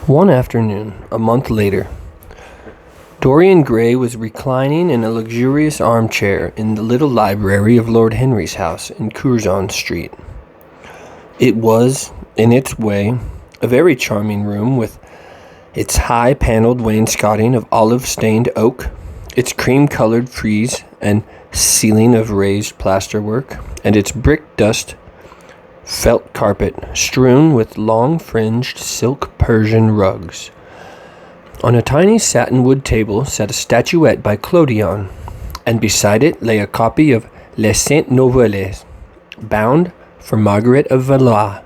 One afternoon, a month later, Dorian Gray was reclining in a luxurious armchair in the little library of Lord Henry's house in Curzon Street. It was, in its way, a very charming room with its high-paneled wainscoting of olive-stained oak, its cream-colored frieze and ceiling of raised plasterwork, and its brick-dust felt carpet strewn with long-fringed silk Persian rugs. On a tiny satin-wood table sat a statuette by Clodion, and beside it lay a copy of Les Saintes Nouvelles, bound for Margaret of Valois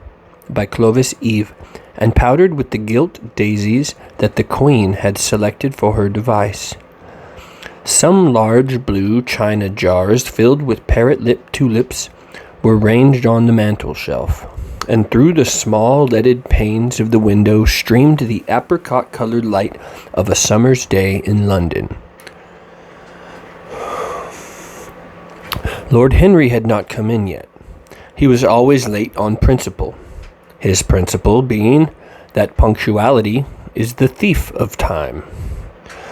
by Clovis Eve, and powdered with the gilt daisies that the Queen had selected for her device. Some large blue china jars filled with parrot-lip tulips were ranged on the mantel-shelf, and through the small leaded panes of the window streamed the apricot-colored light of a summer's day in London. Lord Henry had not come in yet. He was always late on principle, his principle being that punctuality is the thief of time.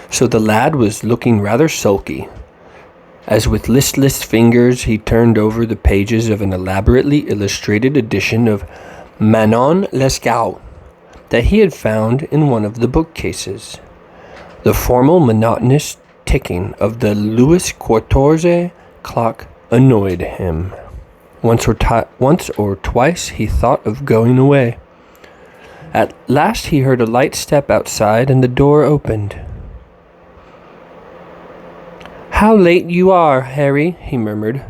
So the lad was looking rather sulky, as with listless fingers he turned over the pages of an elaborately illustrated edition of Manon Lescaut that he had found in one of the bookcases. The formal monotonous ticking of the Louis XIV clock annoyed him. Once or twice he thought of going away. At last he heard a light step outside, and the door opened. "How late you are, Harry," he murmured.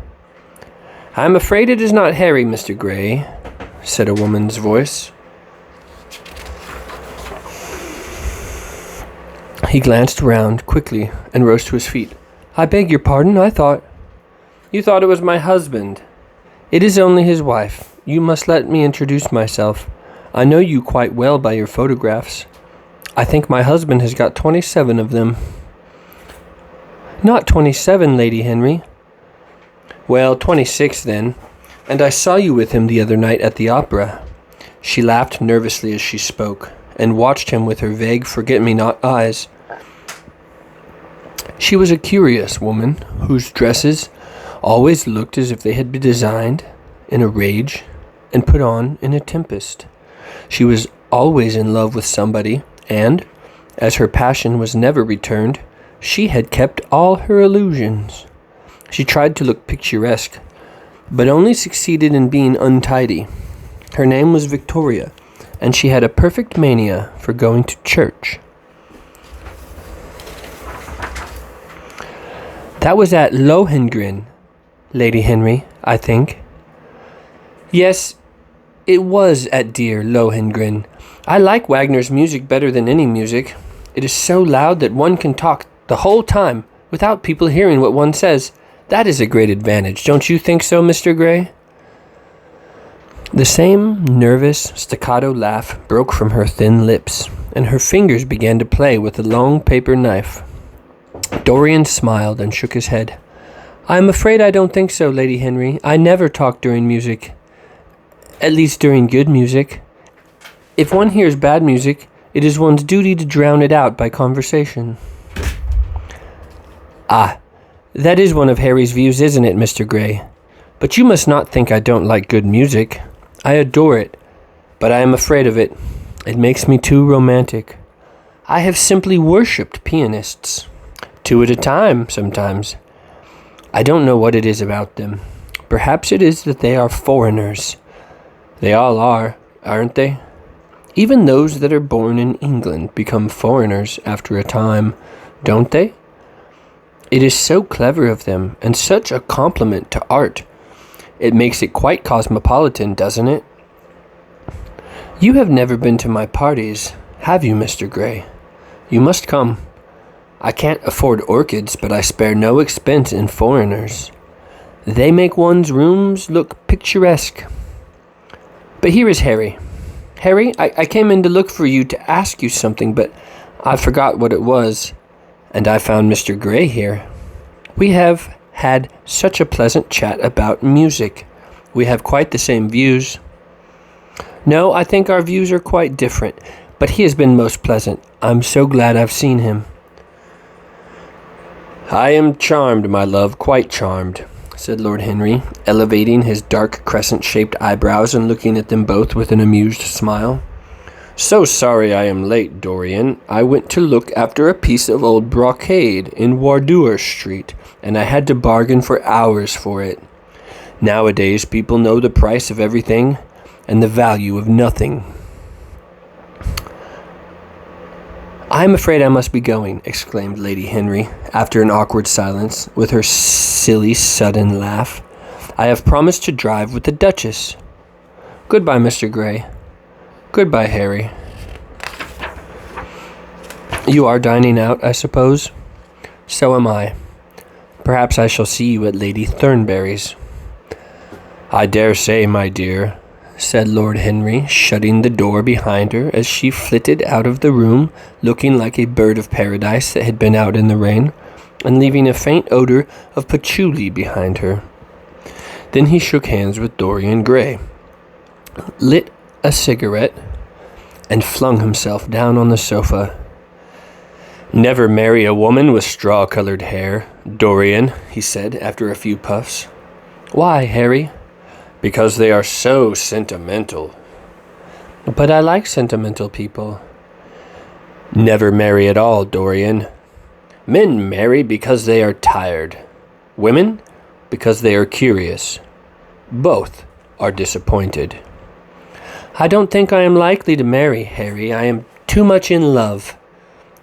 "I am afraid it is not Harry, Mr. Gray," said a woman's voice. He glanced round quickly and rose to his feet. "I beg your pardon, You thought it was my husband. It is only his wife. You must let me introduce myself. I know you quite well by your photographs. I think my husband has got 27 of them." "Not 27, Lady Henry." "Well, 26 then. And I saw you with him the other night at the opera." She laughed nervously as she spoke, and watched him with her vague forget-me-not eyes. She was a curious woman, whose dresses always looked as if they had been designed in a rage and put on in a tempest. She was always in love with somebody, and, as her passion was never returned, she had kept all her illusions. She tried to look picturesque, but only succeeded in being untidy. Her name was Victoria, and she had a perfect mania for going to church. "That was at Lohengrin, Lady Henry, I think." "Yes, it was at dear Lohengrin. I like Wagner's music better than any music. It is so loud that one can talk the whole time without people hearing what one says. That is a great advantage, don't you think so, Mr. Gray?" The same nervous staccato laugh broke from her thin lips, and her fingers began to play with a long paper knife. Dorian smiled and shook his head. "I am afraid I don't think so, Lady Henry. I never talk during music. At least during good music. If one hears bad music, it is one's duty to drown it out by conversation." "Ah, that is one of Harry's views, isn't it, Mr. Gray? But you must not think I don't like good music. I adore it, but I am afraid of it. It makes me too romantic. I have simply worshipped pianists. 2 at a time, sometimes. I don't know what it is about them. Perhaps it is that they are foreigners. They all are, aren't they? Even those that are born in England become foreigners after a time, don't they? It is so clever of them, and such a compliment to art. It makes it quite cosmopolitan, doesn't it? You have never been to my parties, have you, Mr. Gray? You must come. I can't afford orchids, but I spare no expense in foreigners. They make one's rooms look picturesque. But here is Harry. Harry, I came in to look for you to ask you something, but I forgot what it was, and I found Mr. Gray here. We have had such a pleasant chat about music. We have quite the same views." "No, I think our views are quite different. but he has been most pleasant. I'm so glad I've seen him." "I am charmed, my love, quite charmed," said Lord Henry, elevating his dark crescent-shaped eyebrows and looking at them both with an amused smile. "So sorry I am late, Dorian. I went to look after a piece of old brocade in Wardour Street, and I had to bargain for hours for it. Nowadays, people know the price of everything and the value of nothing." "I'm afraid I must be going," exclaimed Lady Henry, after an awkward silence, with her silly, sudden laugh. "I have promised to drive with the Duchess. Goodbye, Mr. Gray. Goodbye, Harry." "You are dining out, I suppose?" "So am I. Perhaps I shall see you at Lady Thornberry's." "I dare say, my dear," said Lord Henry, shutting the door behind her as she flitted out of the room, looking like a bird of paradise that had been out in the rain, and leaving a faint odor of patchouli behind her. Then he shook hands with Dorian Gray, lit a cigarette, and flung himself down on the sofa. "Never marry a woman with straw-colored hair, Dorian," he said after a few puffs. "Why, Harry?" "Because they are so sentimental." "But I like sentimental people." "Never marry at all, Dorian. Men marry because they are tired. Women, because they are curious. Both are disappointed." "I don't think I am likely to marry, Harry. I am too much in love.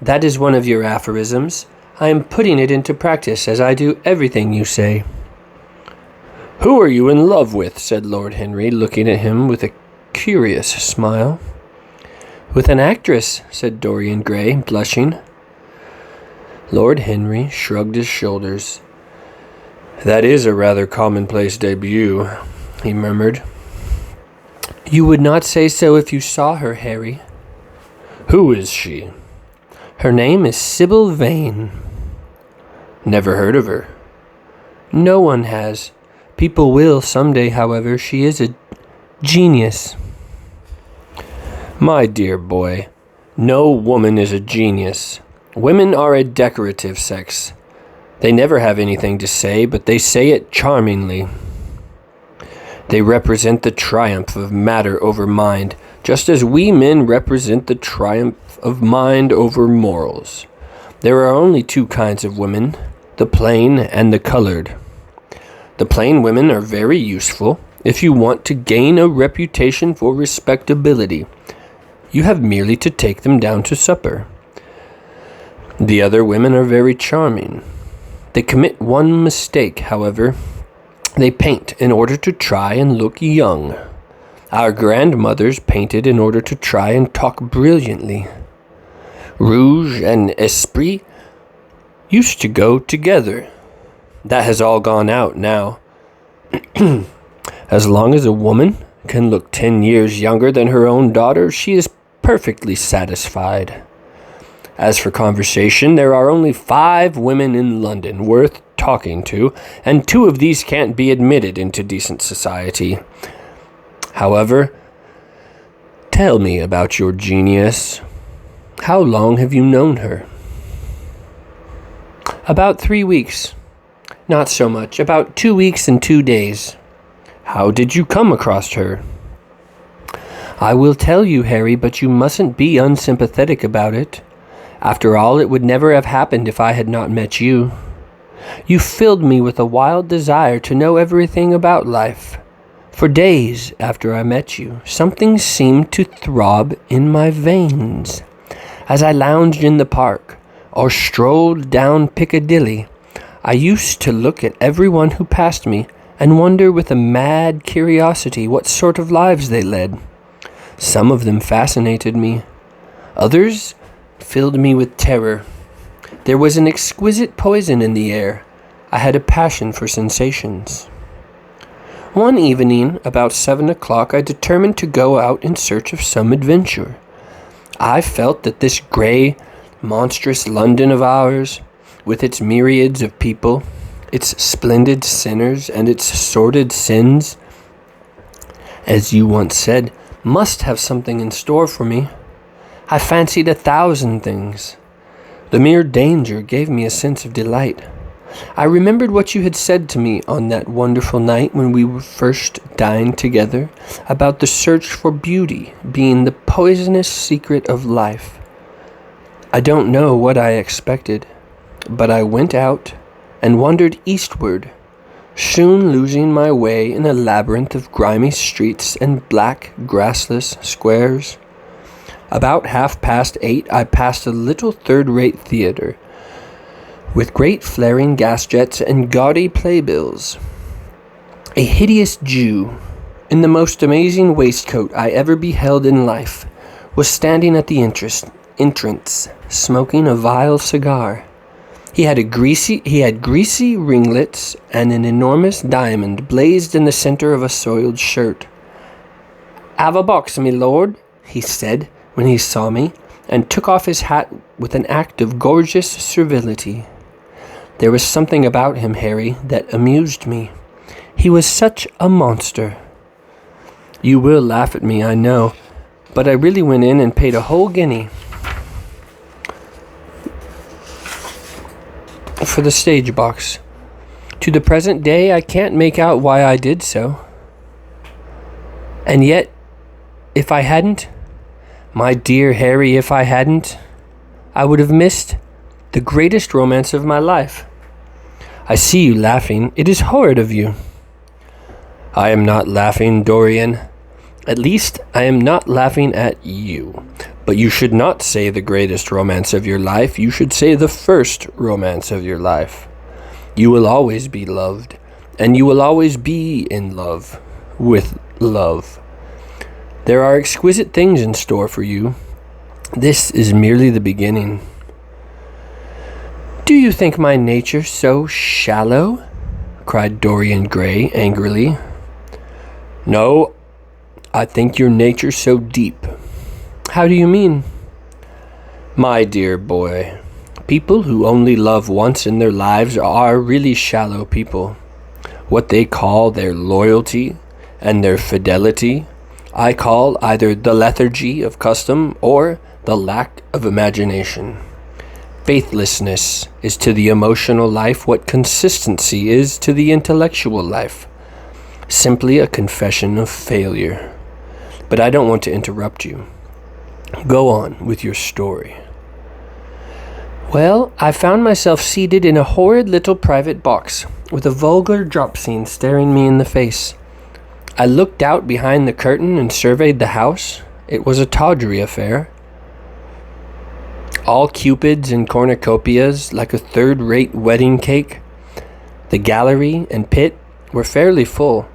That is one of your aphorisms. I am putting it into practice, as I do everything you say." "Who are you in love with?" said Lord Henry, looking at him with a curious smile. "With an actress," said Dorian Gray, blushing. Lord Henry shrugged his shoulders. "That is a rather commonplace debut," he murmured. "You would not say so if you saw her, Harry." "Who is she?" "Her name is Sybil Vane." "Never heard of her." "No one has. People will someday, however. She is a genius." "My dear boy, no woman is a genius. Women are a decorative sex. They never have anything to say, but they say it charmingly. They represent the triumph of matter over mind, just as we men represent the triumph of mind over morals. There are only two kinds of women, the plain and the colored. The plain women are very useful if you want to gain a reputation for respectability. You have merely to take them down to supper. The other women are very charming. They commit one mistake, however. They paint in order to try and look young. Our grandmothers painted in order to try and talk brilliantly. Rouge and esprit used to go together. That has all gone out now. As long as a woman can look 10 years younger than her own daughter, she is perfectly satisfied. As for conversation, there are only 5 women in London worth talking to, and 2 of these can't be admitted into decent society. However, tell me about your genius. How long have you known her?" "About 3 weeks. Not so much. About 2 weeks and 2 days." "How did you come across her?" "I will tell you, Harry, but you mustn't be unsympathetic about it. After all, it would never have happened if I had not met you. You filled me with a wild desire to know everything about life. For days after I met you, something seemed to throb in my veins. As I lounged in the park or strolled down Piccadilly, I used to look at everyone who passed me and wonder with a mad curiosity what sort of lives they led. Some of them fascinated me. Others filled me with terror. There was an exquisite poison in the air. I had a passion for sensations. One evening, about 7 o'clock, I determined to go out in search of some adventure. I felt that this grey, monstrous London of ours, with its myriads of people, its splendid sinners and its sordid sins, as you once said, must have something in store for me. I fancied 1,000 things. The mere danger gave me a sense of delight. I remembered what you had said to me on that wonderful night when we first dined together, about the search for beauty being the poisonous secret of life. I don't know what I expected, but I went out and wandered eastward, soon losing my way in a labyrinth of grimy streets and black, grassless squares. About 8:30, I passed a little third-rate theater, with great flaring gas jets and gaudy playbills. A hideous Jew, in the most amazing waistcoat I ever beheld in life, was standing at the entrance, smoking a vile cigar. He had greasy ringlets, and an enormous diamond blazed in the center of a soiled shirt. "Have a box, me lord," he said when he saw me, and took off his hat with an act of gorgeous servility. There was something about him, Harry, that amused me. He was such a monster. You will laugh at me, I know, but I really went in and paid a whole guinea for the stage box. To the present day, I can't make out why I did so. And yet, if I hadn't, my dear Harry, if I hadn't, I would have missed the greatest romance of my life. I see you laughing. It is horrid of you. I am not laughing, Dorian. At least, I am not laughing at you. But you should not say the greatest romance of your life. You should say the first romance of your life. You will always be loved, and you will always be in love with love. There are exquisite things in store for you. This is merely the beginning. Do you think my nature so shallow? Cried Dorian Gray angrily. No, I think your nature so deep. How do you mean? My dear boy, people who only love once in their lives are really shallow people. What they call their loyalty and their fidelity, I call either the lethargy of custom or the lack of imagination. Faithlessness is to the emotional life what consistency is to the intellectual life. Simply a confession of failure. But I don't want to interrupt you. Go on with your story. Well, I found myself seated in a horrid little private box, with a vulgar drop scene staring me in the face. I looked out behind the curtain and surveyed the house. It was a tawdry affair. All cupids and cornucopias, like a third-rate wedding cake. The gallery and pit were fairly full,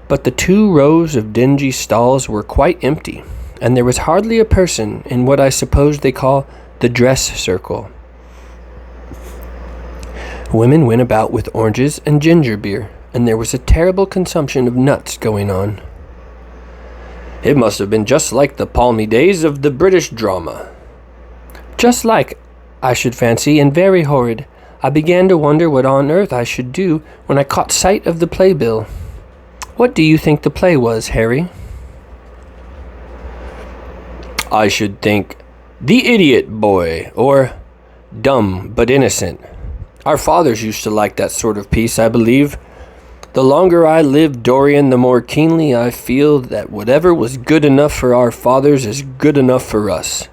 but the 2 rows of dingy stalls were quite empty, and there was hardly a person in what I suppose they call the dress circle. Women went about with oranges and ginger beer, and there was a terrible consumption of nuts going on. It must have been just like the palmy days of the British drama. Just like, I should fancy, and very horrid. I began to wonder what on earth I should do when I caught sight of the playbill. What do you think the play was, Harry? I should think, The Idiot Boy, or Dumb but Innocent. Our fathers used to like that sort of piece, I believe. The longer I live, Dorian, the more keenly I feel that whatever was good enough for our fathers is good enough for us.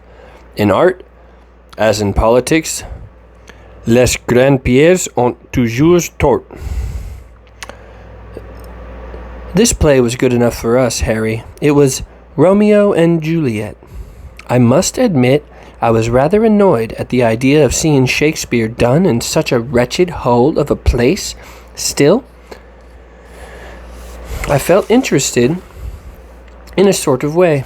In art, as in politics, les grands pierres ont toujours tort. This play was good enough for us, Harry. It was Romeo and Juliet. I must admit I was rather annoyed at the idea of seeing Shakespeare done in such a wretched hole of a place. Still, I felt interested in a sort of way.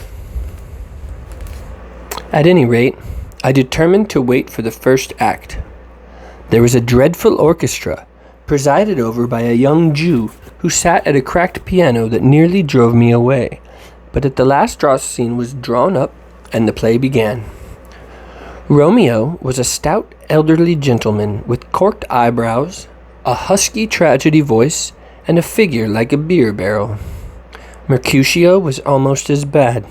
At any rate, I determined to wait for the first act. There was a dreadful orchestra, presided over by a young Jew who sat at a cracked piano that nearly drove me away. But at the last dress scene was drawn up, and the play began. Romeo was a stout elderly gentleman with corked eyebrows, a husky tragedy voice, and a figure like a beer barrel. Mercutio was almost as bad.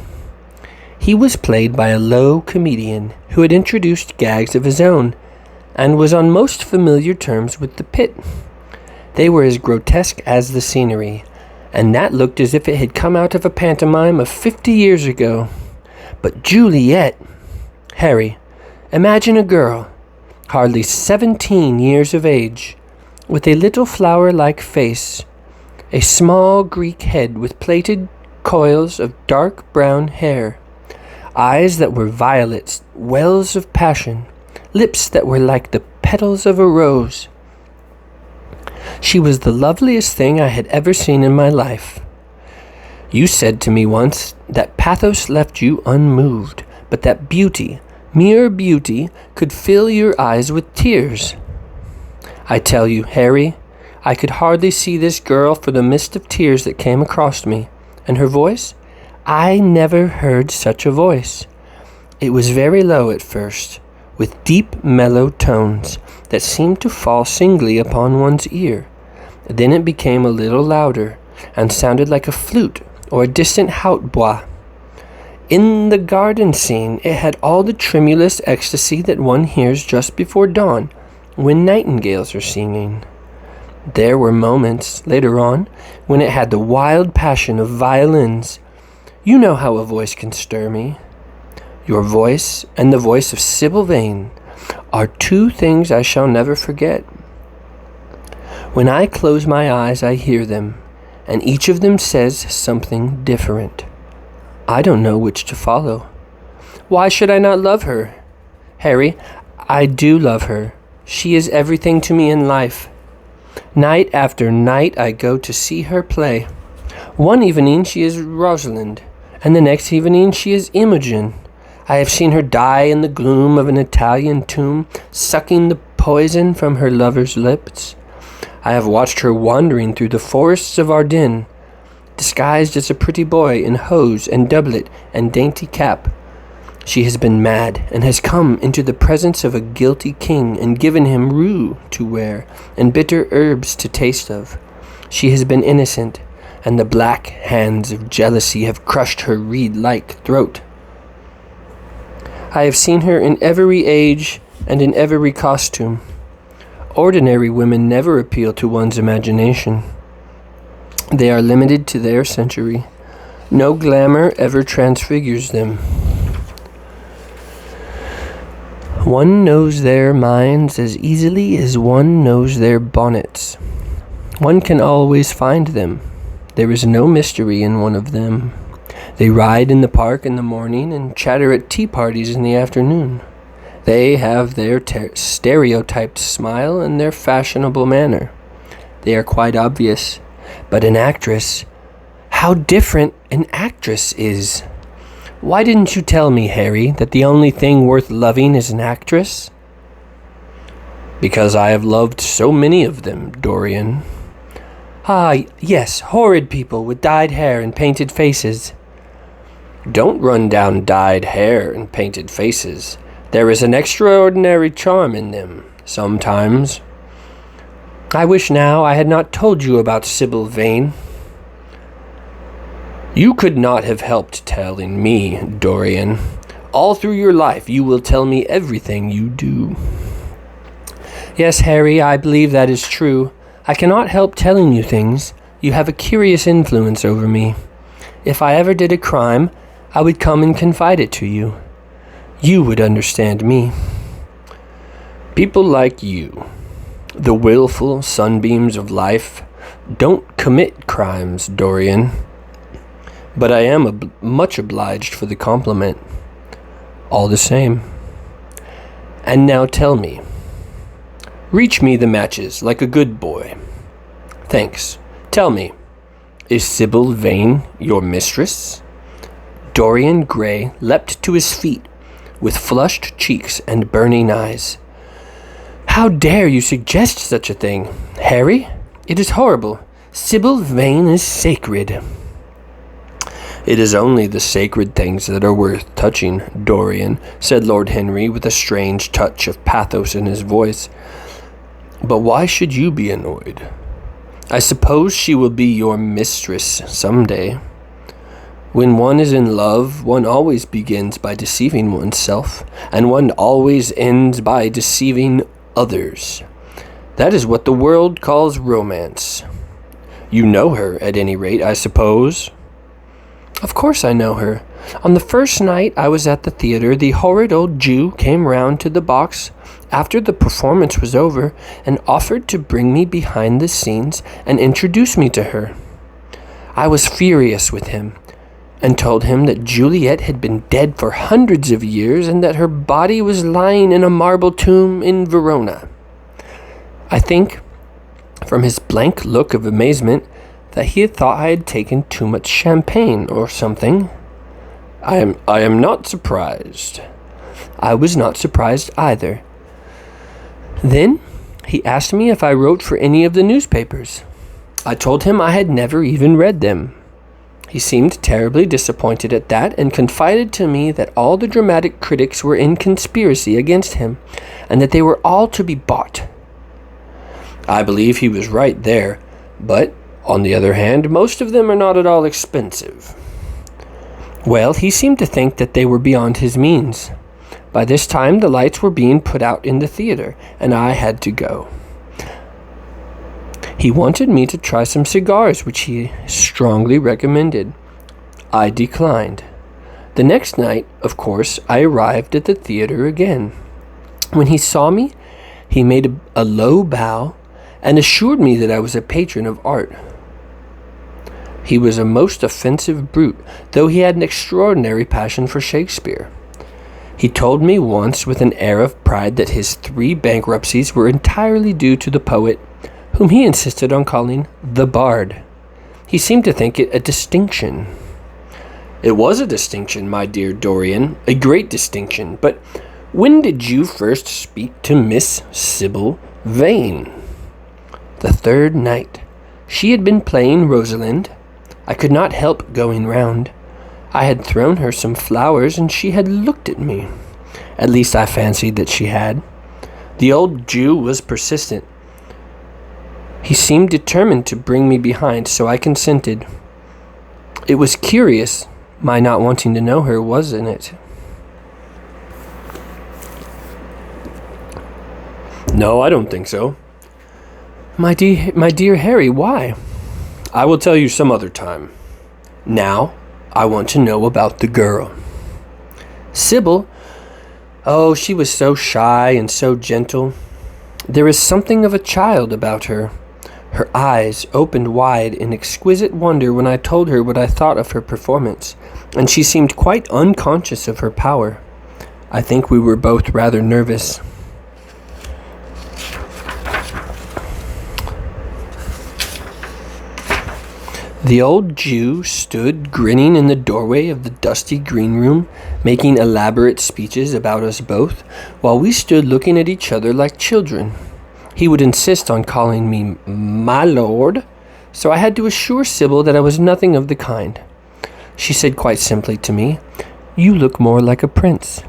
He was played by a low comedian who had introduced gags of his own and was on most familiar terms with the pit. They were as grotesque as the scenery, and that looked as if it had come out of a pantomime of 50 years ago. But Juliet! Harry, imagine a girl, hardly 17 years of age, with a little flower-like face, a small Greek head with plaited coils of dark brown hair, eyes that were violets, wells of passion, lips that were like the petals of a rose. She was the loveliest thing I had ever seen in my life. You said to me once that pathos left you unmoved, but that beauty, mere beauty, could fill your eyes with tears. I tell you, Harry, I could hardly see this girl for the mist of tears that came across me, and her voice? I never heard such a voice. It was very low at first, with deep, mellow tones that seemed to fall singly upon one's ear. Then it became a little louder, and sounded like a flute or a distant hautbois. In the garden scene, it had all the tremulous ecstasy that one hears just before dawn, when nightingales are singing. There were moments, later on, when it had the wild passion of violins. You know how a voice can stir me. Your voice and the voice of Sybil Vane are two things I shall never forget. When I close my eyes, I hear them, and each of them says something different. I don't know which to follow. Why should I not love her? Harry, I do love her. She is everything to me in life. Night after night I go to see her play. One evening she is Rosalind, and the next evening she is Imogen. I have seen her die in the gloom of an Italian tomb, sucking the poison from her lover's lips. I have watched her wandering through the forests of Ardennes, disguised as a pretty boy in hose and doublet and dainty cap. She has been mad, and has come into the presence of a guilty king, and given him rue to wear, and bitter herbs to taste of. She has been innocent, and the black hands of jealousy have crushed her reed-like throat. I have seen her in every age and in every costume. Ordinary women never appeal to one's imagination. They are limited to their century. No glamour ever transfigures them. One knows their minds as easily as one knows their bonnets. One can always find them. There is no mystery in one of them. They ride in the park in the morning and chatter at tea parties in the afternoon. They have their stereotyped smile and their fashionable manner. They are quite obvious. But an actress, how different an actress is. Why didn't you tell me, Harry, that the only thing worth loving is an actress? Because I have loved so many of them, Dorian. Ah, yes, horrid people with dyed hair and painted faces. Don't run down dyed hair and painted faces. There is an extraordinary charm in them, sometimes. I wish now I had not told you about Sybil Vane. You could not have helped telling me, Dorian. All through your life you will tell me everything you do. Yes, Harry, I believe that is true. I cannot help telling you things. You have a curious influence over me. If I ever did a crime, I would come and confide it to you. You would understand me. People like you, the willful sunbeams of life, don't commit crimes, Dorian. But I am much obliged for the compliment. All the same. And now tell me. Reach me the matches like a good boy. Thanks. Tell me, is Sybil Vane your mistress? Dorian Gray leapt to his feet with flushed cheeks and burning eyes. How dare you suggest such a thing, Harry? It is horrible. Sybil Vane is sacred. It is only the sacred things that are worth touching, Dorian, said Lord Henry with a strange touch of pathos in his voice. But why should you be annoyed? I suppose she will be your mistress some day. When one is in love, one always begins by deceiving oneself, and one always ends by deceiving others. That is what the world calls romance. You know her, at any rate, I suppose?" "Of course I know her. On the first night I was at the theater, the horrid old Jew came round to the box after the performance was over and offered to bring me behind the scenes and introduce me to her. I was furious with him and told him that Juliet had been dead for hundreds of years and that her body was lying in a marble tomb in Verona. I think, from his blank look of amazement, that he had thought I had taken too much champagne or something. I am not surprised." I was not surprised either. Then he asked me if I wrote for any of the newspapers. I told him I had never even read them. He seemed terribly disappointed at that and confided to me that all the dramatic critics were in conspiracy against him and that they were all to be bought. I believe he was right there, but, on the other hand, most of them are not at all expensive. Well, he seemed to think that they were beyond his means. By this time, the lights were being put out in the theater, and I had to go. He wanted me to try some cigars, which he strongly recommended. I declined. The next night, of course, I arrived at the theater again. When he saw me, he made a low bow and assured me that I was a patron of art. He was a most offensive brute, though he had an extraordinary passion for Shakespeare. He told me once with an air of pride that his 3 bankruptcies were entirely due to the poet, whom he insisted on calling the Bard. He seemed to think it a distinction. It was a distinction, my dear Dorian, a great distinction, but when did you first speak to Miss Sybil Vane? The 3rd night. She had been playing Rosalind. I could not help going round. I had thrown her some flowers, and she had looked at me. At least I fancied that she had. The old Jew was persistent. He seemed determined to bring me behind, so I consented. It was curious, my not wanting to know her, wasn't it? No, I don't think so. My dear Harry, why? I will tell you some other time. Now, I want to know about the girl. Sybil? Oh, she was so shy and so gentle. There is something of a child about her. Her eyes opened wide in exquisite wonder when I told her what I thought of her performance, and she seemed quite unconscious of her power. I think we were both rather nervous. The old Jew stood grinning in the doorway of the dusty green room, making elaborate speeches about us both, while we stood looking at each other like children. He would insist on calling me my lord, so I had to assure Sybil that I was nothing of the kind. She said quite simply to me, "You look more like a prince."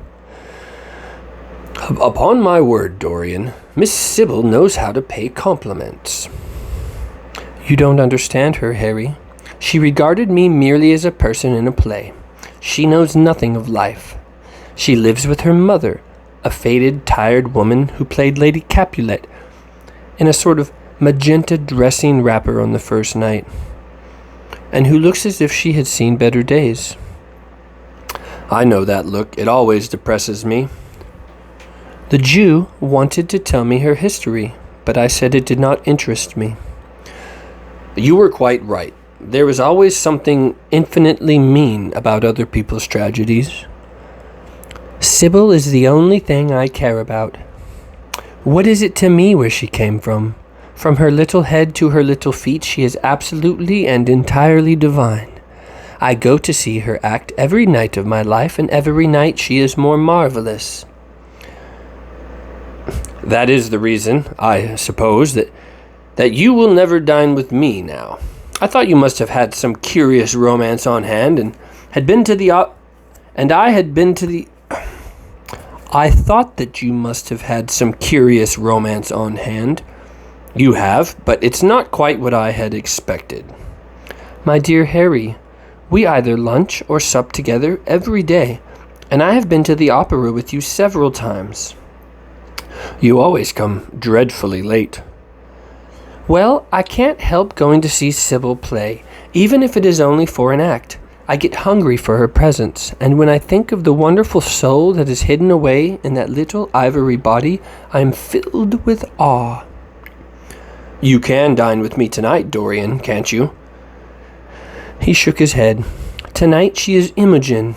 Upon my word, Dorian, Miss Sybil knows how to pay compliments. You don't understand her, Harry. She regarded me merely as a person in a play. She knows nothing of life. She lives with her mother, a faded, tired woman who played Lady Capulet in a sort of magenta dressing wrapper on the first night, and who looks as if she had seen better days. I know that look. It always depresses me. The Jew wanted to tell me her history, but I said it did not interest me. You were quite right. There is always something infinitely mean about other people's tragedies. Sybil is the only thing I care about. What is it to me where she came from? From her little head to her little feet, she is absolutely and entirely divine. I go to see her act every night of my life, and every night she is more marvelous. That is the reason, I suppose, that you will never dine with me now. I thought you must have had some curious romance on hand, and had been to the I thought that you must have had some curious romance on hand. You have, but it's not quite what I had expected. My dear Harry, We either lunch or sup together every day, and I have been to the opera with you several times." "You always come dreadfully late." "Well, I can't help going to see Sybil play, even if it is only for an act. I get hungry for her presence, and when I think of the wonderful soul that is hidden away in that little ivory body, I am filled with awe." "You can dine with me tonight, Dorian, can't you?" He shook his head. "Tonight she is Imogen,"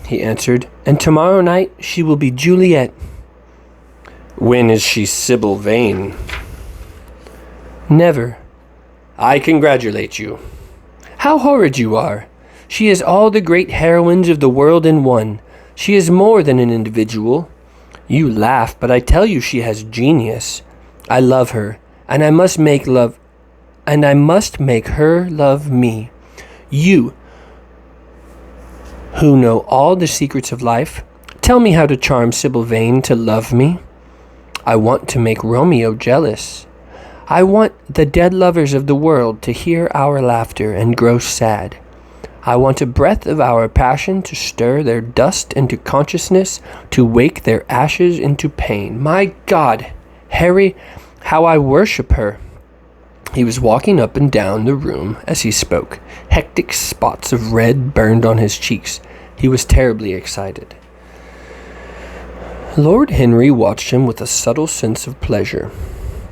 he answered, "and tomorrow night she will be Juliet." "When is she Sybil Vane?" "Never." "I congratulate you." "How horrid you are! She is all the great heroines of the world in one. She is more than an individual. You laugh, but I tell you she has genius. I love her, and I must make her love me. You, who know all the secrets of life, tell me how to charm Sybil Vane to love me. I want to make Romeo jealous. I want the dead lovers of the world to hear our laughter and grow sad. I want a breath of our passion to stir their dust into consciousness, to wake their ashes into pain. My God, Harry, how I worship her." He was walking up and down the room as he spoke. Hectic spots of red burned on his cheeks. He was terribly excited. Lord Henry watched him with a subtle sense of pleasure.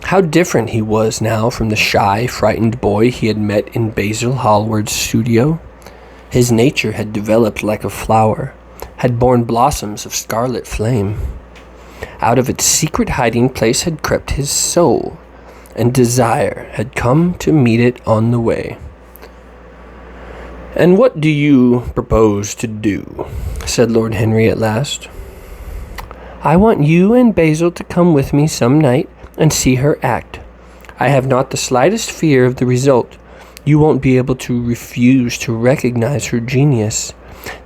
How different he was now from the shy, frightened boy he had met in Basil Hallward's studio. His nature had developed like a flower, had borne blossoms of scarlet flame. Out of its secret hiding place had crept his soul, and desire had come to meet it on the way. "And what do you propose to do?" said Lord Henry at last. "I want you and Basil to come with me some night and see her act. I have not the slightest fear of the result. You won't be able to refuse to recognize her genius.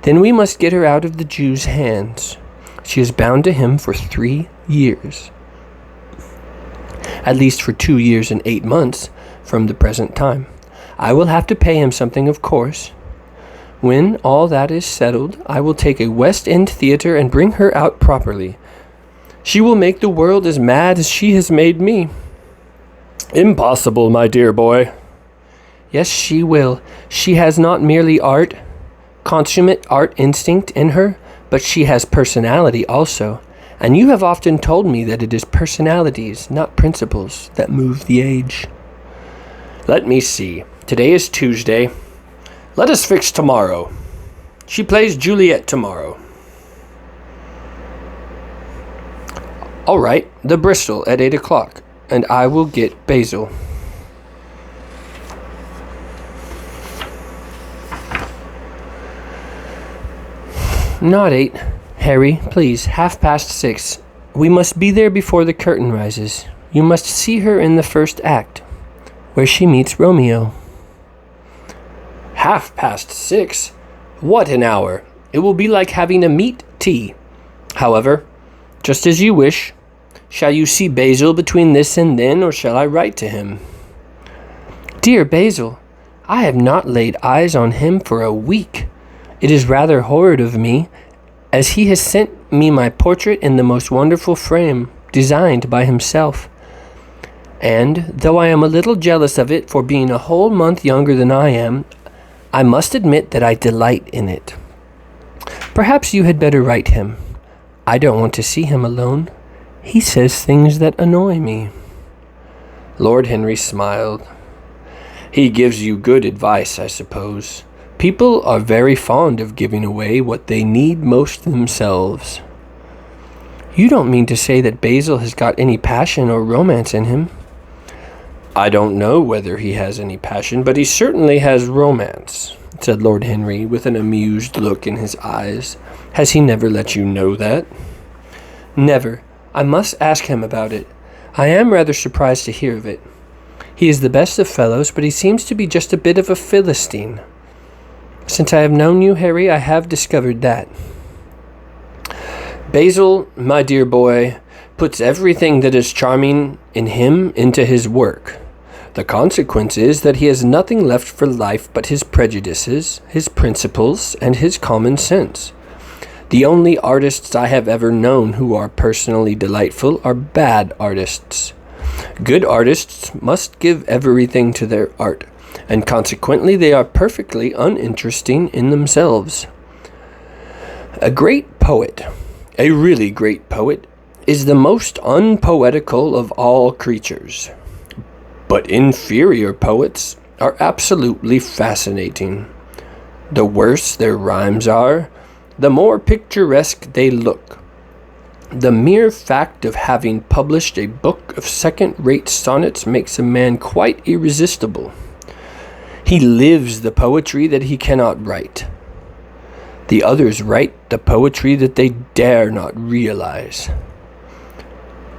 Then we must get her out of the Jew's hands. She is bound to him for 3 years. At least for 2 years and 8 months from the present time. I will have to pay him something, of course. When all that is settled, I will take a West End theatre and bring her out properly. She will make the world as mad as she has made me." "Impossible, my dear boy." "Yes, she will. She has not merely consummate art instinct in her, but she has personality also. And you have often told me that it is personalities, not principles, that move the age." "Let me see. Today is Tuesday. Let us fix tomorrow. She plays Juliet tomorrow." "All right, the Bristol at 8 o'clock, and I will get Basil." "Not 8. Harry, please, 6:30. We must be there before the curtain rises. You must see her in the first act, where she meets Romeo." 6:30? What an hour! It will be like having a meat tea. However, just as you wish. Shall you see Basil between this and then, or shall I write to him?" "Dear Basil, I have not laid eyes on him for a week. It is rather horrid of me, as he has sent me my portrait in the most wonderful frame, designed by himself. And, though I am a little jealous of it for being a whole month younger than I am, I must admit that I delight in it. Perhaps you had better write him. I don't want to see him alone. He says things that annoy me." Lord Henry smiled. "He gives you good advice, I suppose. People are very fond of giving away what they need most themselves." "You don't mean to say that Basil has got any passion or romance in him?" "I don't know whether he has any passion, but he certainly has romance," said Lord Henry, with an amused look in his eyes. "Has he never let you know that?" "Never. I must ask him about it. I am rather surprised to hear of it. He is the best of fellows, but he seems to be just a bit of a Philistine. Since I have known you, Harry, I have discovered that." "Basil, my dear boy, puts everything that is charming in him into his work. The consequence is that he has nothing left for life but his prejudices, his principles, and his common sense. The only artists I have ever known who are personally delightful are bad artists. Good artists must give everything to their art, and consequently they are perfectly uninteresting in themselves. A great poet, a really great poet, is the most unpoetical of all creatures. But inferior poets are absolutely fascinating. The worse their rhymes are, the more picturesque they look. The mere fact of having published a book of second-rate sonnets makes a man quite irresistible. He lives the poetry that he cannot write. The others write the poetry that they dare not realize.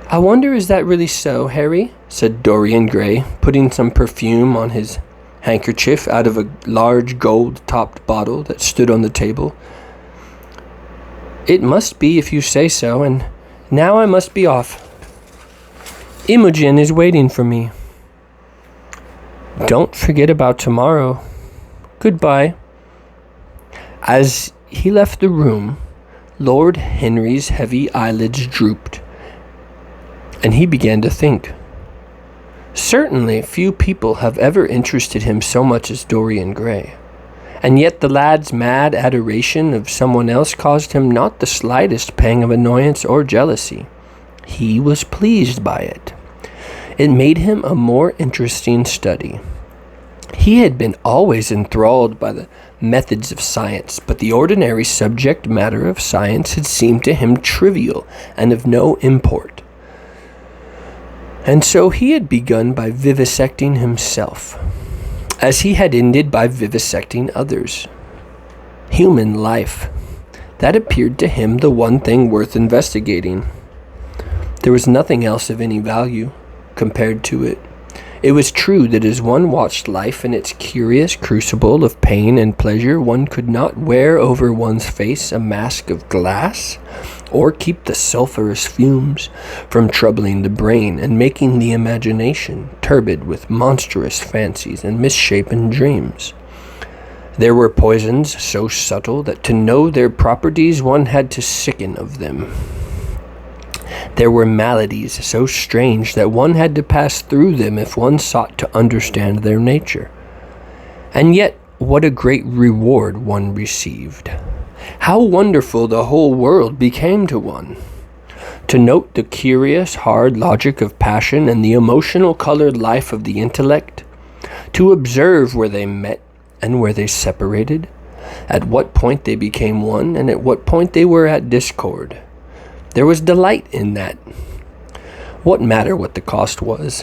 "I wonder is that really so, Harry?" said Dorian Gray, putting some perfume on his handkerchief out of a large gold-topped bottle that stood on the table. "It must be if you say so, and now I must be off. Imogen is waiting for me." "Don't forget about tomorrow. Goodbye." As he left the room, Lord Henry's heavy eyelids drooped, and he began to think. Certainly few people have ever interested him so much as Dorian Gray, and yet the lad's mad adoration of someone else caused him not the slightest pang of annoyance or jealousy. He was pleased by it. It made him a more interesting study. He had been always enthralled by the methods of science, but the ordinary subject matter of science had seemed to him trivial and of no import. And so he had begun by vivisecting himself, as he had ended by vivisecting others. Human life, that appeared to him the one thing worth investigating. There was nothing else of any value compared to it. It was true that as one watched life in its curious crucible of pain and pleasure, one could not wear over one's face a mask of glass, or keep the sulphurous fumes from troubling the brain and making the imagination turbid with monstrous fancies and misshapen dreams. There were poisons so subtle that to know their properties one had to sicken of them. There were maladies so strange that one had to pass through them if one sought to understand their nature. And yet, what a great reward one received! How wonderful the whole world became to one! To note the curious, hard logic of passion and the emotional colored life of the intellect, to observe where they met and where they separated, at what point they became one and at what point they were at discord. There was delight in that. What matter what the cost was?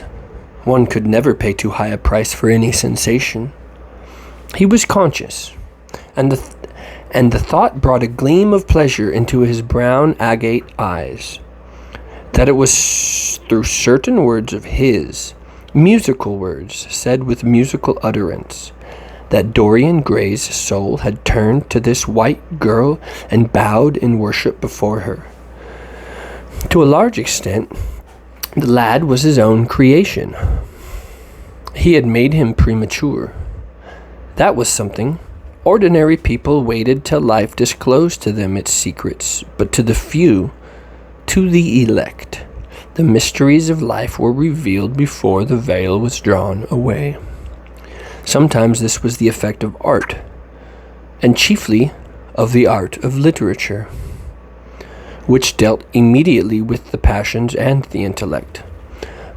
One could never pay too high a price for any sensation. He was conscious, and the thought brought a gleam of pleasure into his brown agate eyes, that it was through certain words of his, musical words said with musical utterance, that Dorian Gray's soul had turned to this white girl and bowed in worship before her. To a large extent, the lad was his own creation. He had made him premature. That was something. Ordinary people waited till life disclosed to them its secrets, but to the few, to the elect, the mysteries of life were revealed before the veil was drawn away. Sometimes this was the effect of art, and chiefly of the art of literature, which dealt immediately with the passions and the intellect.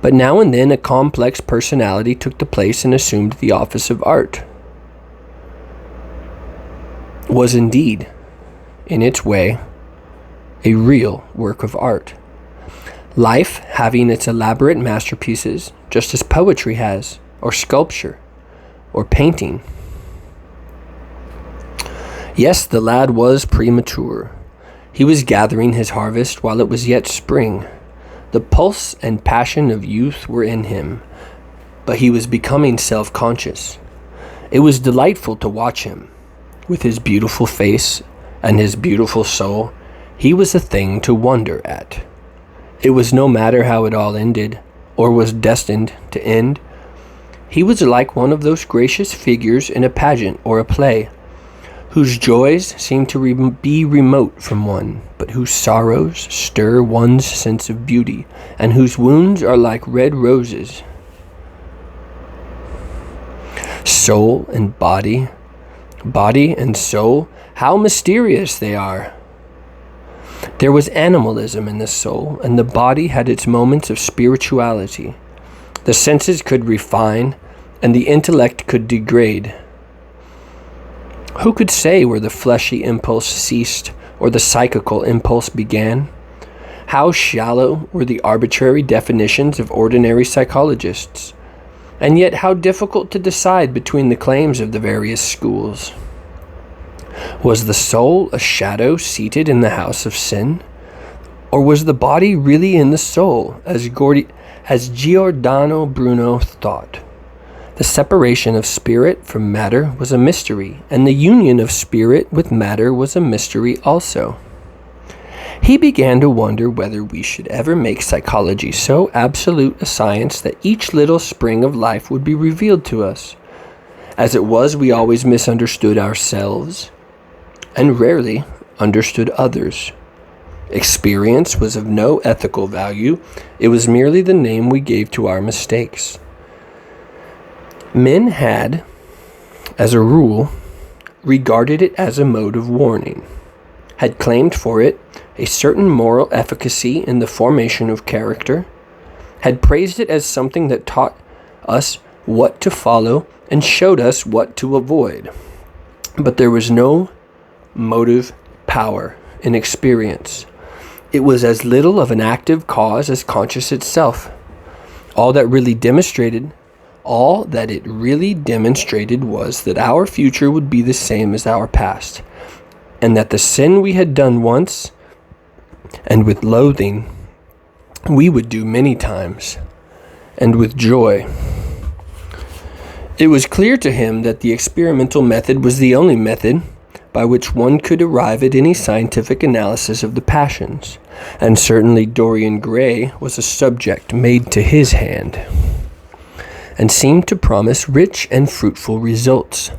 But now and then a complex personality took the place and assumed the office of art. Was indeed, in its way, a real work of art. Life having its elaborate masterpieces, just as poetry has, or sculpture, or painting. Yes, the lad was premature. He was gathering his harvest while it was yet spring. The pulse and passion of youth were in him, but he was becoming self-conscious. It was delightful to watch him. With his beautiful face and his beautiful soul, he was a thing to wonder at. It was no matter how it all ended, or was destined to end. He was like one of those gracious figures in a pageant or a play, whose joys seem to be remote from one, but whose sorrows stir one's sense of beauty, and whose wounds are like red roses. Soul and body, body and soul, how mysterious they are! There was animalism in the soul, and the body had its moments of spirituality. The senses could refine, and the intellect could degrade. Who could say where the fleshy impulse ceased or the psychical impulse began? How shallow were the arbitrary definitions of ordinary psychologists, and yet how difficult to decide between the claims of the various schools. Was the soul a shadow seated in the house of sin? Or was the body really in the soul, as Giordano Bruno thought? The separation of spirit from matter was a mystery, and the union of spirit with matter was a mystery also. He began to wonder whether we should ever make psychology so absolute a science that each little spring of life would be revealed to us. As it was, we always misunderstood ourselves, and rarely understood others. Experience was of no ethical value. It was merely the name we gave to our mistakes. Men had, as a rule, regarded it as a mode of warning, had claimed for it a certain moral efficacy in the formation of character, had praised it as something that taught us what to follow and showed us what to avoid. But there was no motive power in experience. It was as little of an active cause as conscious itself. All that it really demonstrated was that our future would be the same as our past, and that the sin we had done once, and with loathing, we would do many times, and with joy. It was clear to him that the experimental method was the only method by which one could arrive at any scientific analysis of the passions, and certainly Dorian Gray was a subject made to his hand, and seemed to promise rich and fruitful results.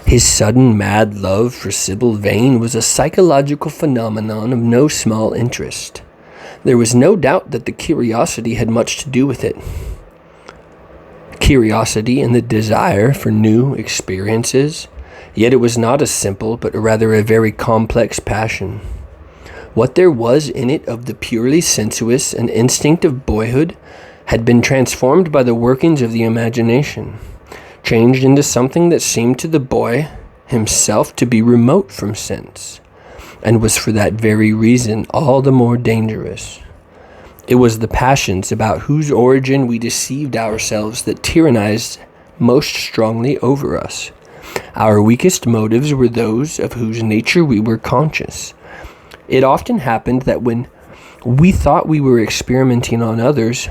His sudden mad love for Sybil Vane was a psychological phenomenon of no small interest. There was no doubt that the curiosity had much to do with it. Curiosity and the desire for new experiences, yet it was not a simple but rather a very complex passion. What there was in it of the purely sensuous and instinctive boyhood had been transformed by the workings of the imagination, changed into something that seemed to the boy himself to be remote from sense, and was for that very reason all the more dangerous. It was the passions about whose origin we deceived ourselves that tyrannized most strongly over us. Our weakest motives were those of whose nature we were conscious. It often happened that when we thought we were experimenting on others,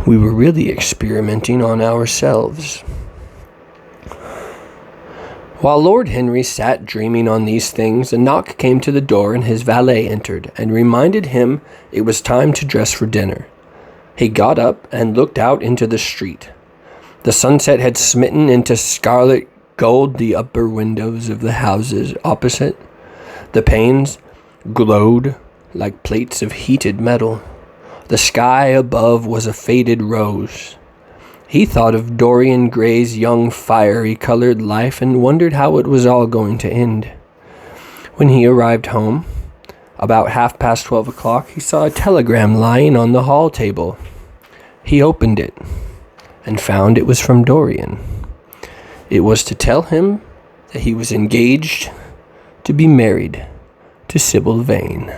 we were really experimenting on ourselves. While Lord Henry sat dreaming on these things, a knock came to the door and his valet entered and reminded him it was time to dress for dinner. He got up and looked out into the street. The sunset had smitten into scarlet gold the upper windows of the houses opposite. The panes glowed like plates of heated metal. The sky above was a faded rose. He thought of Dorian Gray's young fiery-colored life and wondered how it was all going to end. When he arrived home, about 12:30, he saw a telegram lying on the hall table. He opened it and found it was from Dorian. It was to tell him that he was engaged to be married to Sybil Vane.